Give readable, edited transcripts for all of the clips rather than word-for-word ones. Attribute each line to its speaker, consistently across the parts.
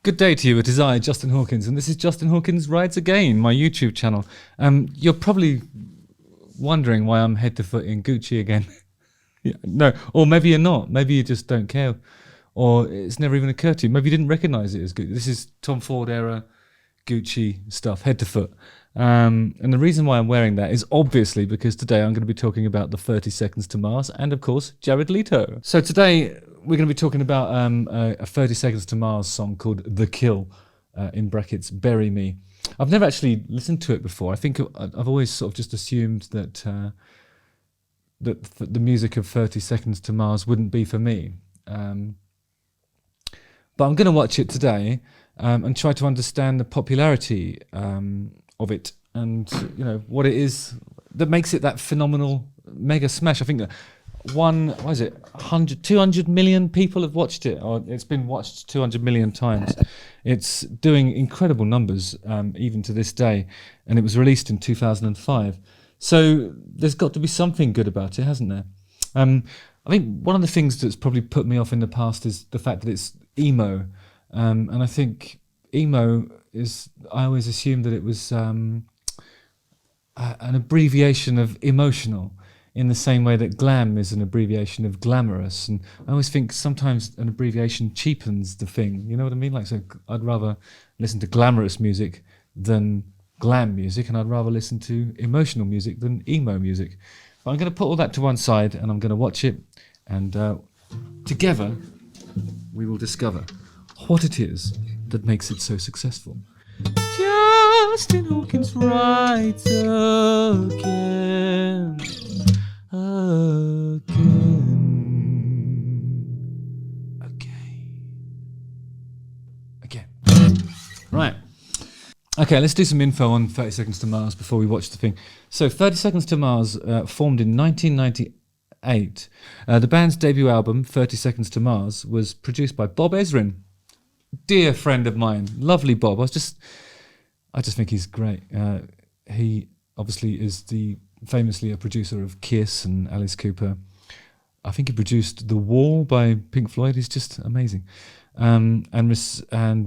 Speaker 1: Good day to you. It is I, Justin Hawkins, and this is Justin Hawkins Rides Again, my YouTube channel. You're probably wondering why I'm head to foot in Gucci again. Yeah, no, or maybe you're not. Maybe you just don't care, or it's never even occurred to you. Maybe you didn't recognise it as Gucci. This is Tom Ford era Gucci stuff, head to foot. And the reason why I'm wearing that is obviously because today I'm going to be talking about the 30 Seconds to Mars and, of course, Jared Leto. So today we're going to be talking about a 30 Seconds to Mars song called The Kill, in brackets, Bury Me. I've never actually listened to it before. I think I've always sort of just assumed that that the music of 30 Seconds to Mars wouldn't be for me. But I'm going to watch it today and try to understand the popularity of it, and what it is that makes it that phenomenal mega smash. I think that 200 million people have watched it, or it's been watched 200 million times. It's doing incredible numbers even to this day, and it was released in 2005. So there's got to be something good about it, hasn't there? I think one of the things that's probably put me off in the past is the fact that it's emo, and I think emo is, I always assumed that it was an abbreviation of emotional, in the same way that glam is an abbreviation of glamorous. And I always think sometimes an abbreviation cheapens the thing, you know what I mean? Like, so I'd rather listen to glamorous music than glam music, and I'd rather listen to emotional music than emo music. But I'm going to put all that to one side, and I'm going to watch it, and together we will discover what it is that makes it so successful. Justin Hawkins writes again. Again. Right. Okay, let's do some info on 30 Seconds to Mars before we watch the thing. So 30 Seconds to Mars formed in 1998. The band's debut album, 30 Seconds to Mars, was produced by Bob Ezrin. Dear friend of mine, lovely Bob. I just think he's great. He obviously is famously a producer of Kiss and Alice Cooper. I think he produced The Wall by Pink Floyd. He's just amazing. And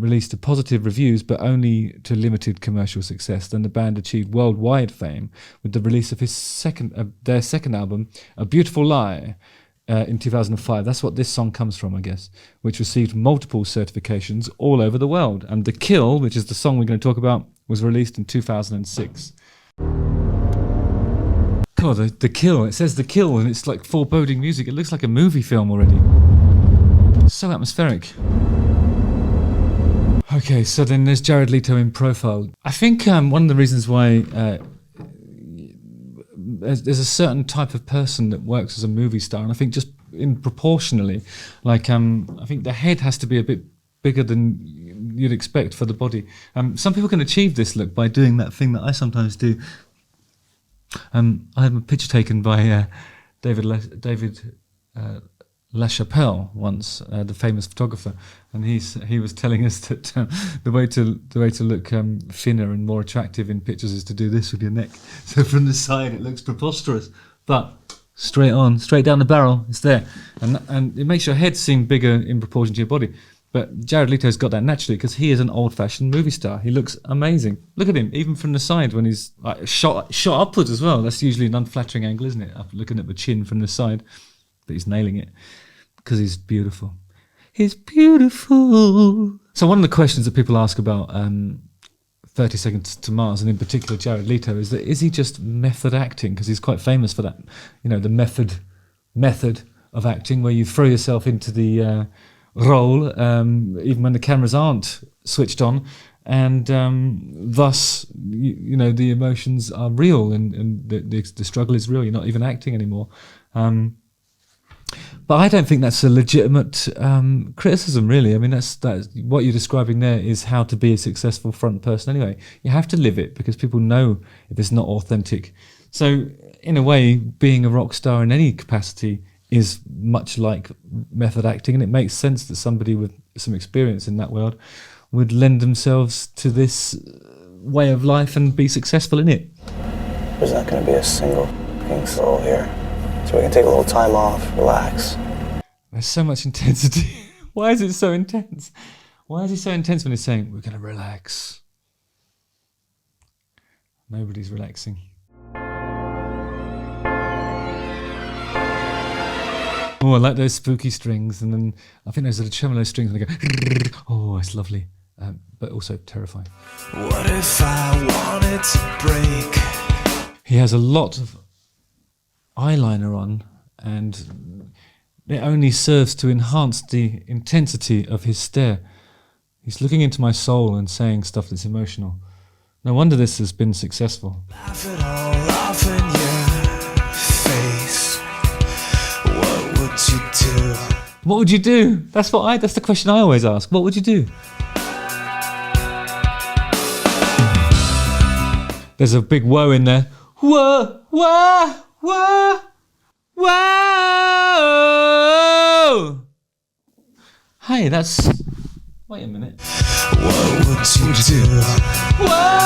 Speaker 1: released positive reviews, but only to limited commercial success. Then the band achieved worldwide fame with the release of their second album, A Beautiful Lie, in 2005. That's what this song comes from, I guess, which received multiple certifications all over the world. And The Kill, which is the song we're going to talk about, was released in 2006. God, the Kill. It says The Kill, and it's like foreboding music. It looks like a movie film already. So atmospheric. Okay, so then there's Jared Leto in profile. I think one of the reasons why there's a certain type of person that works as a movie star, and I think just in proportionally, like I think the head has to be a bit bigger than you'd expect for the body. Some people can achieve this look by doing that thing that I sometimes do. I had a picture taken by David LaChapelle once, the famous photographer, and he was telling us that the way to look thinner and more attractive in pictures is to do this with your neck. So from the side it looks preposterous, but straight down the barrel, it's there, and it makes your head seem bigger in proportion to your body. But Jared Leto's got that naturally because he is an old-fashioned movie star. He looks amazing. Look at him, even from the side when he's shot upwards as well. That's usually an unflattering angle, isn't it? Looking at the chin from the side, but he's nailing it because he's beautiful. He's beautiful. So one of the questions that people ask about 30 Seconds to Mars, and in particular Jared Leto, is he just method acting? Because he's quite famous for that. The method of acting, where you throw yourself into the role even when the cameras aren't switched on, and thus the emotions are real, and the struggle is real. You're not even acting anymore. But I don't think that's a legitimate criticism, really. I mean, that's what you're describing there is how to be a successful front person anyway. You have to live it because people know if it's not authentic. So in a way, being a rock star in any capacity is much like method acting, and it makes sense that somebody with some experience in that world would lend themselves to this way of life and be successful in it.
Speaker 2: There's not going to be a single fucking soul here, so we can take a little time off, relax.
Speaker 1: There's so much intensity. Why is it so intense? Why is he so intense when he's saying, we're going to relax? Nobody's relaxing. Oh, I like those spooky strings. And then I think those are the tremolo strings and they go, oh, it's lovely. But also terrifying.
Speaker 3: What if I wanted to break?
Speaker 1: He has a lot of eyeliner on, and it only serves to enhance the intensity of his stare. He's looking into my soul and saying stuff that's emotional. No wonder this has been successful.
Speaker 3: Laugh it all off in your face. What would you do?
Speaker 1: What would you do? That's the question I always ask. What would you do? There's a big whoa in there. Whoa, whoa, whoa, whoa. Hey, that's... Wait a minute.
Speaker 3: What would you do?
Speaker 1: Whoa!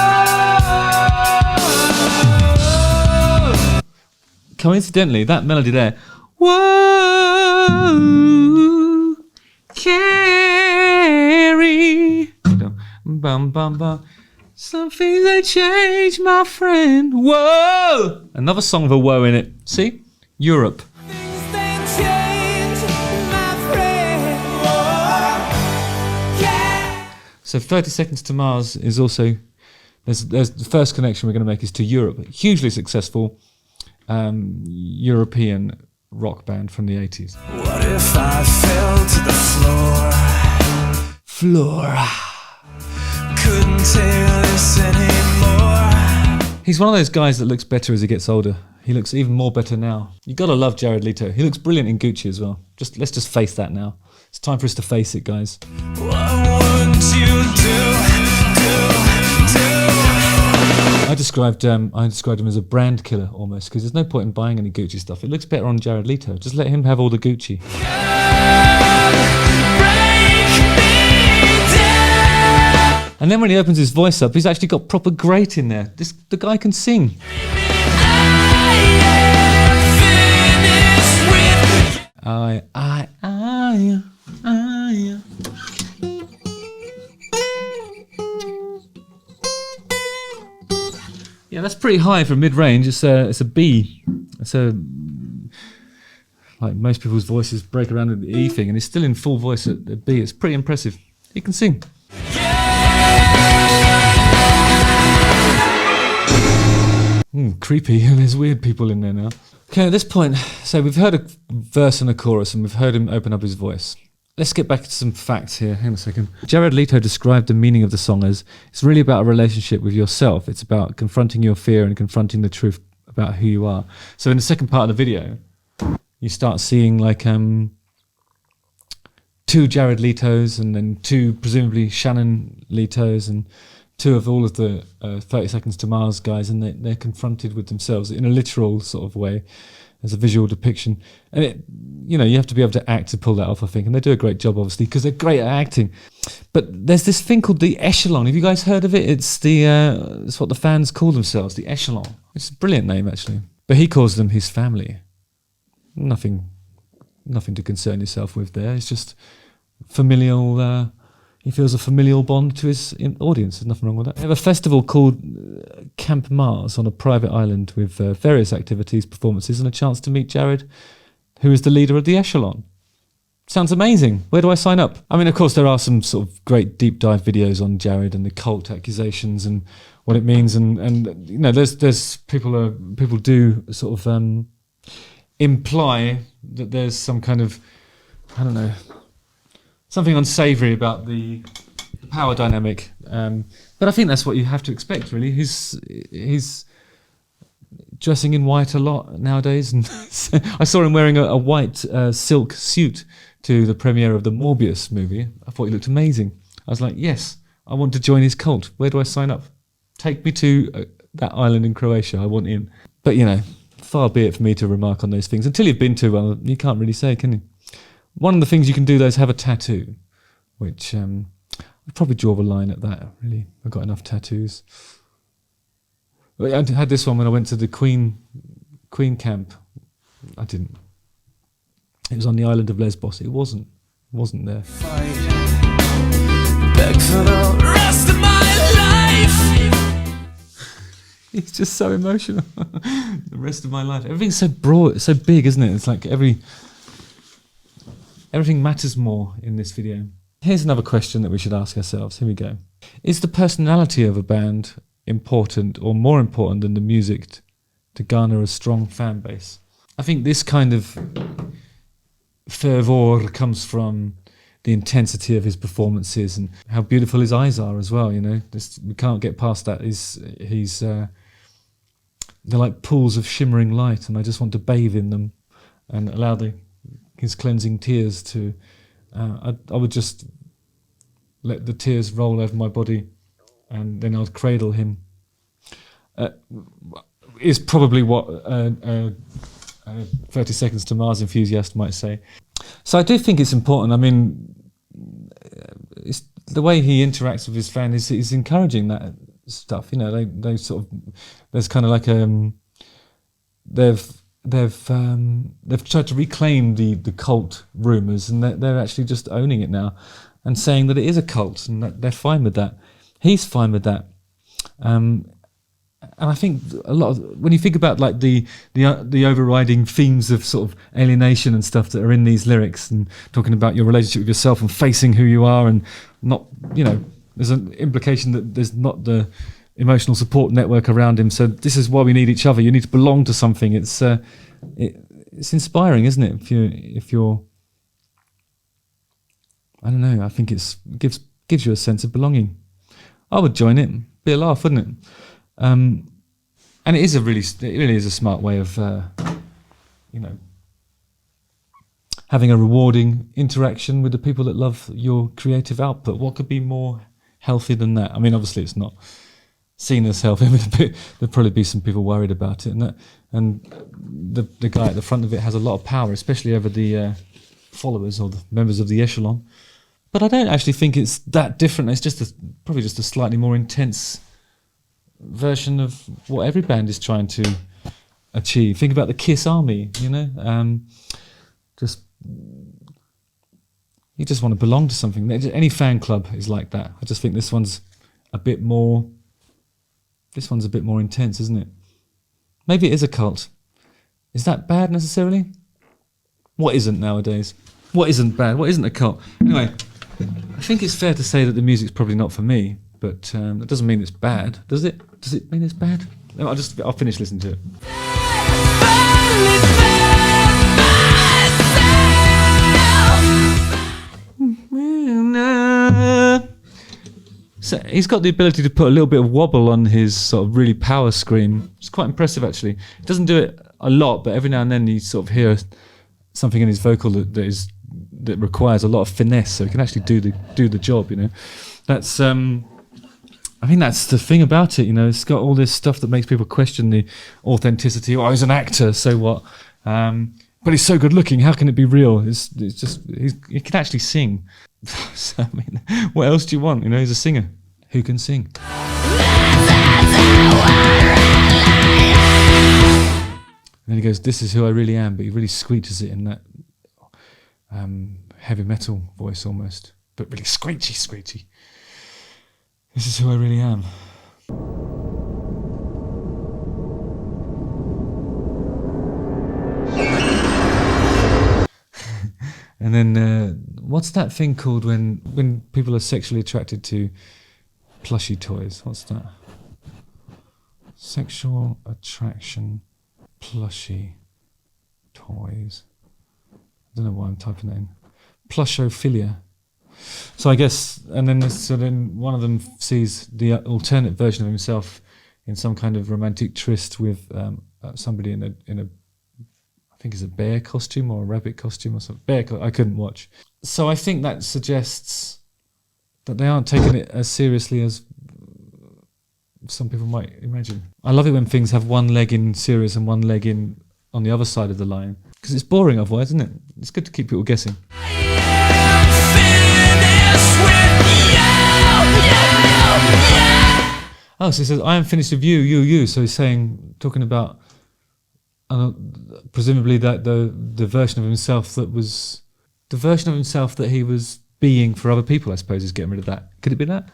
Speaker 1: Coincidentally, that melody there. Whoa! Carry. Bum, bum, bum. Something that changed, my friend. Whoa! Another song with a whoa in it. See? Europe.
Speaker 3: Things that change, my friend. Whoa, yeah.
Speaker 1: So 30 Seconds to Mars is also... There's the first connection we're going to make is to Europe. Hugely successful European rock band from the 80s.
Speaker 3: What if I fell to the floor? Couldn't take this anymore.
Speaker 1: He's one of those guys that looks better as he gets older. He looks even more better now. You gotta love Jared Leto. He looks brilliant in Gucci as well. Let's just face that now. It's time for us to face it, guys.
Speaker 3: What would you do?
Speaker 1: I described him as a brand killer almost, because there's no point in buying any Gucci stuff. It looks better on Jared Leto. Just let him have all the Gucci. And then when he opens his voice up, he's actually got proper grate in there. The guy can sing. I. Yeah, that's pretty high for mid-range. It's a B. It's a... Like most people's voices break around at the E thing, and he's still in full voice at B. It's pretty impressive. He can sing. Creepy. There's weird people in there now. Okay, at this point, so we've heard a verse and a chorus, and we've heard him open up his voice. Let's get back to some facts here. Hang on a second. Jared Leto described the meaning of the song as, it's really about a relationship with yourself. It's about confronting your fear and confronting the truth about who you are. So in the second part of the video, you start seeing like two Jared Letos and then two presumably Shannon Letos and two of all of the 30 Seconds to Mars guys, and they're confronted with themselves in a literal sort of way as a visual depiction. And it, you have to be able to act to pull that off, I think, and they do a great job obviously because they're great at acting. But there's this thing called the echelon. Have you guys heard of it? It's it's what the fans call themselves, the echelon. It's a brilliant name actually, but he calls them his family. Nothing to concern yourself with there. It's just familial. He feels a familial bond to his audience. There's nothing wrong with that. They have a festival called Camp Mars on a private island with various activities, performances, and a chance to meet Jared, who is the leader of the echelon. Sounds amazing. Where do I sign up? I mean, of course, there are some sort of great deep dive videos on Jared and the cult accusations and what it means, and there's people do sort of imply that there's some kind of, I don't know, something unsavoury about the power dynamic. But I think that's what you have to expect, really. He's dressing in white a lot nowadays, and I saw him wearing a white silk suit to the premiere of the Morbius movie. I thought he looked amazing. I was like, yes, I want to join his cult. Where do I sign up? Take me to that island in Croatia. I want in. But, far be it for me to remark on those things. Until you've been to one, you can't really say, can you? One of the things you can do, though, is have a tattoo, which I'd probably draw a line at that, really. I've got enough tattoos. I had this one when I went to the Queen camp. I didn't. It was on the island of Lesbos. It wasn't there.
Speaker 3: like for the rest of my life.
Speaker 1: He's just so emotional. The rest of my life. Everything's so broad, so big, isn't it? It's like everything matters more in this video. Here's another question that we should ask ourselves. Here we go. Is the personality of a band important or more important than the music to garner a strong fan base? I think this kind of fervor comes from the intensity of his performances and how beautiful his eyes are as well. You know, we can't get past that. They're like pools of shimmering light, and I just want to bathe in them and allow his cleansing tears to. I would just let the tears roll over my body, and then I'd cradle him. Is probably what 30 Seconds to Mars enthusiast might say. So I do think it's important. I mean, it's the way he interacts with his fan is encouraging that stuff. You know, they sort of, there's kind of like they've tried to reclaim the cult rumours, and they're actually just owning it now and saying that it is a cult and that they're fine with that. He's fine with that. And I think a lot of, when you think about like the overriding themes of sort of alienation and stuff that are in these lyrics, and talking about your relationship with yourself and facing who you are, and not, you know, there's an implication that there's not the emotional support network around him. So this is why we need each other. You need to belong to something. It's inspiring, isn't it? If you're, I don't know. I think gives you a sense of belonging. I would join it. Be a laugh, wouldn't it? And it really is a smart way of, having a rewarding interaction with the people that love your creative output. What could be more healthy than that? I mean, obviously it's not seen as healthy. There'd probably be some people worried about it, and the guy at the front of it has a lot of power, especially over the followers or the members of the echelon. But I don't actually think it's that different. It's probably just a slightly more intense version of what every band is trying to achieve. Think about the Kiss Army, you know. You just want to belong to something. Any fan club is like that. I just think this one's a bit more intense, isn't it? Maybe it is a cult. Is that bad necessarily? What isn't nowadays? What isn't bad? What isn't a cult? Anyway, I think it's fair to say that the music's probably not for me, but that doesn't mean it's bad, does it? Does it mean it's bad? No, I'll finish listening to it. So he's got the ability to put a little bit of wobble on his sort of really power scream. It's quite impressive, actually. He doesn't do it a lot, but every now and then you sort of hear something in his vocal that requires a lot of finesse, so he can actually do the job. You know, that's I think that's the thing about it. You know, it's got all this stuff that makes people question the authenticity. Oh, he's an actor, so what? But he's so good looking. How can it be real? It's just he can actually sing. So, I mean, what else do you want? You know, he's a singer who can sing. And then he goes, "This is who I really am," but he really squeeches it in that heavy metal voice almost, but really screechy. This is who I really am. And then, what's that thing called when people are sexually attracted to plushy toys? What's that? Sexual attraction, plushy toys. I don't know why I'm typing that in. Plushophilia. So I guess, and then one of them sees the alternate version of himself in some kind of romantic tryst with somebody in a I think it's a bear costume or a rabbit costume or something. I couldn't watch. So I think that suggests that they aren't taking it as seriously as some people might imagine. I love it when things have one leg in serious and one leg in on the other side of the line, because it's boring otherwise, isn't it? It's good to keep people guessing. Oh, so he says, "I am finished with you. So he's talking about presumably that the version of himself that he was being for other people, I suppose, is getting rid of that. Could it be that?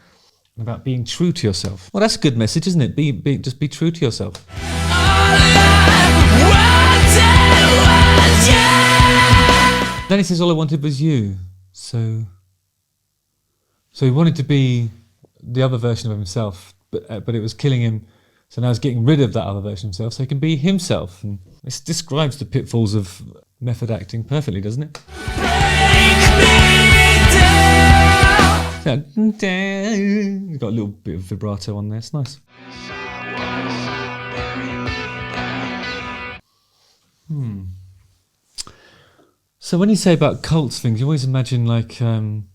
Speaker 1: About being true to yourself. Well, that's a good message, isn't it? Just be true to yourself. Then he says, all I wanted was you. So he wanted to be the other version of himself, but it was killing him. So now he's getting rid of that other version of himself so he can be himself. And this describes the pitfalls of method acting perfectly, doesn't it? You've got a little bit of vibrato on there, it's nice. So when you say about cults things, you always imagine like, you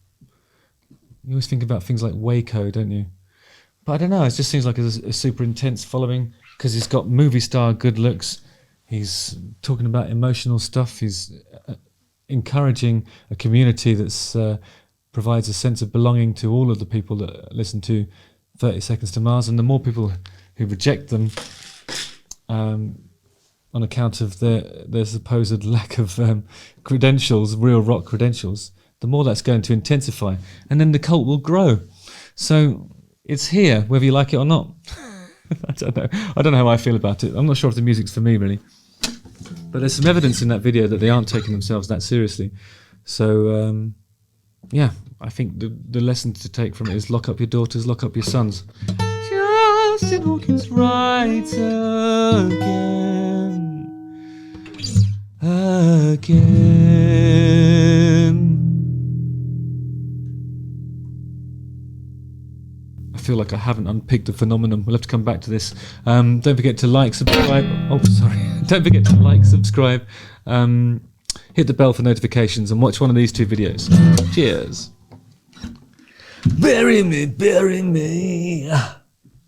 Speaker 1: always think about things like Waco, don't you? But I don't know, it just seems like a super intense following because he's got movie star good looks, he's talking about emotional stuff, he's encouraging a community that's provides a sense of belonging to all of the people that listen to 30 Seconds to Mars, and the more people who reject them on account of their supposed lack of credentials, real rock credentials, the more that's going to intensify, and then the cult will grow. So it's here, whether you like it or not. I don't know. I don't know how I feel about it. I'm not sure if the music's for me, really. But there's some evidence in that video that they aren't taking themselves that seriously. So, yeah, I think the lesson to take from it is lock up your daughters, lock up your sons. Justin Hawkins writes again. I feel like I haven't unpicked the phenomenon. We'll have to come back to this. Don't forget to like, subscribe. Oh, sorry. Don't forget to like, subscribe, hit the bell for notifications, and watch one of these two videos. Cheers. Bury me, bury me.